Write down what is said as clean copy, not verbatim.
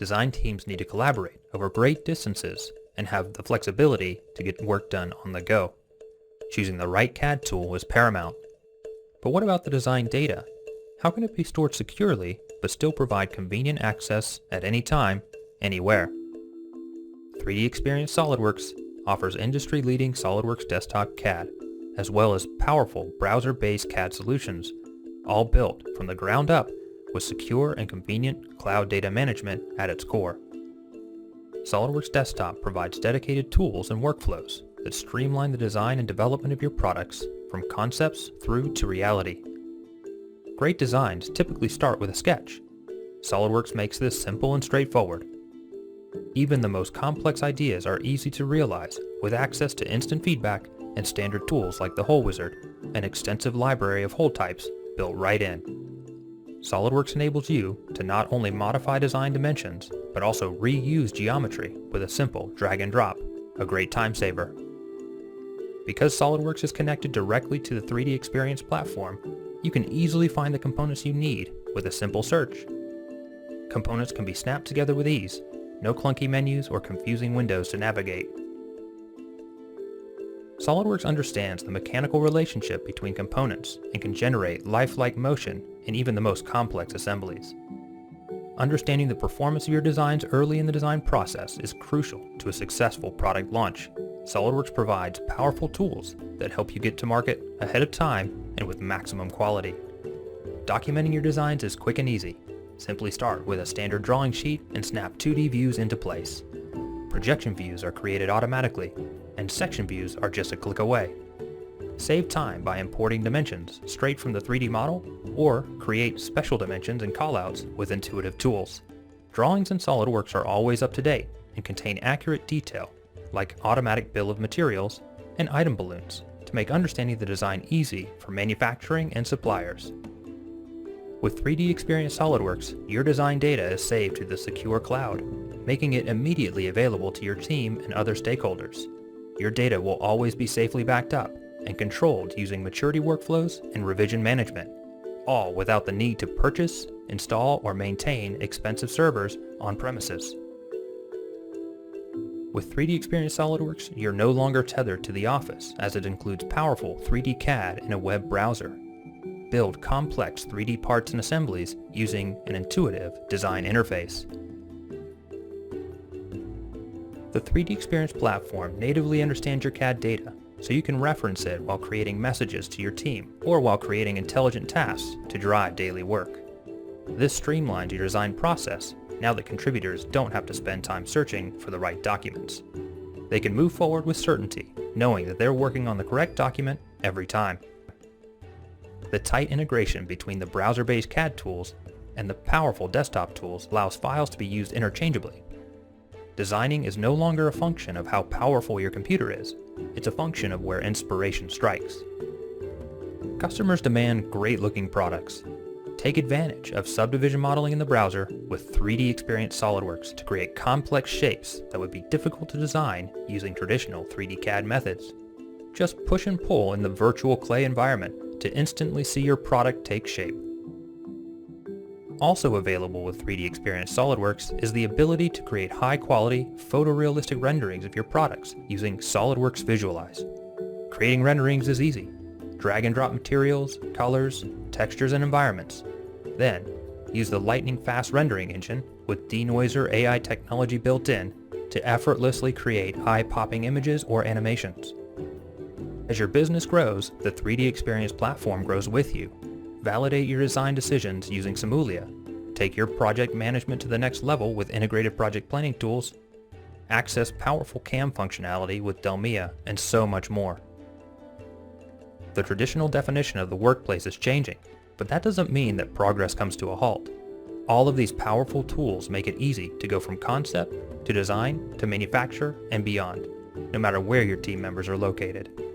design teams need to collaborate over great distances and have the flexibility to get work done on the go. Choosing the right CAD tool is paramount. But what about the design data? How can it be stored securely but still provide convenient access at any time, anywhere? 3DEXPERIENCE SOLIDWORKS offers industry-leading SOLIDWORKS desktop CAD, as well as powerful browser-based CAD solutions, all built from the ground up with secure and convenient cloud data management at its core. SOLIDWORKS Desktop provides dedicated tools and workflows that streamline the design and development of your products from concepts through to reality. Great designs typically start with a sketch. SOLIDWORKS makes this simple and straightforward. Even the most complex ideas are easy to realize with access to instant feedback and standard tools like the Hole Wizard, an extensive library of hole types built right in. SOLIDWORKS enables you to not only modify design dimensions, but also reuse geometry with a simple drag and drop, a great time saver. Because SOLIDWORKS is connected directly to the 3DEXPERIENCE platform, you can easily find the components you need with a simple search. Components can be snapped together with ease, no clunky menus or confusing windows to navigate. SOLIDWORKS understands the mechanical relationship between components and can generate lifelike motion in even the most complex assemblies. Understanding the performance of your designs early in the design process is crucial to a successful product launch. SOLIDWORKS provides powerful tools that help you get to market ahead of time and with maximum quality. Documenting your designs is quick and easy. Simply start with a standard drawing sheet and snap 2D views into place. Projection views are created automatically, and section views are just a click away. Save time by importing dimensions straight from the 3D model, or create special dimensions and callouts with intuitive tools. Drawings in SOLIDWORKS are always up to date and contain accurate detail, like automatic bill of materials and item balloons, to make understanding the design easy for manufacturing and suppliers. With 3DEXPERIENCE SOLIDWORKS, your design data is saved to the secure cloud, making it immediately available to your team and other stakeholders. Your data will always be safely backed up and controlled using maturity workflows and revision management, all without the need to purchase, install, or maintain expensive servers on premises. With 3DEXPERIENCE SOLIDWORKS, you're no longer tethered to the office, as it includes powerful 3D CAD in a web browser. Build complex 3D parts and assemblies using an intuitive design interface. The 3DEXPERIENCE platform natively understands your CAD data, so you can reference it while creating messages to your team or while creating intelligent tasks to drive daily work. This streamlines your design process now that contributors don't have to spend time searching for the right documents. They can move forward with certainty, knowing that they're working on the correct document every time. The tight integration between the browser-based CAD tools and the powerful desktop tools allows files to be used interchangeably. Designing is no longer a function of how powerful your computer is, it's a function of where inspiration strikes. Customers demand great-looking products. Take advantage of subdivision modeling in the browser with 3DEXPERIENCE SOLIDWORKS to create complex shapes that would be difficult to design using traditional 3D CAD methods. Just push and pull in the virtual clay environment to instantly see your product take shape. Also available with 3DEXPERIENCE SOLIDWORKS is the ability to create high-quality, photorealistic renderings of your products using SOLIDWORKS Visualize. Creating renderings is easy. Drag and drop materials, colors, textures, and environments. Then, use the lightning-fast rendering engine with denoiser AI technology built in to effortlessly create eye-popping images or animations. As your business grows, the 3DEXPERIENCE platform grows with you. Validate your design decisions using Simulia. Take your project management to the next level with integrated project planning tools. Access powerful CAM functionality with Delmia, and so much more. The traditional definition of the workplace is changing, but that doesn't mean that progress comes to a halt. All of these powerful tools make it easy to go from concept to design to manufacture and beyond, no matter where your team members are located.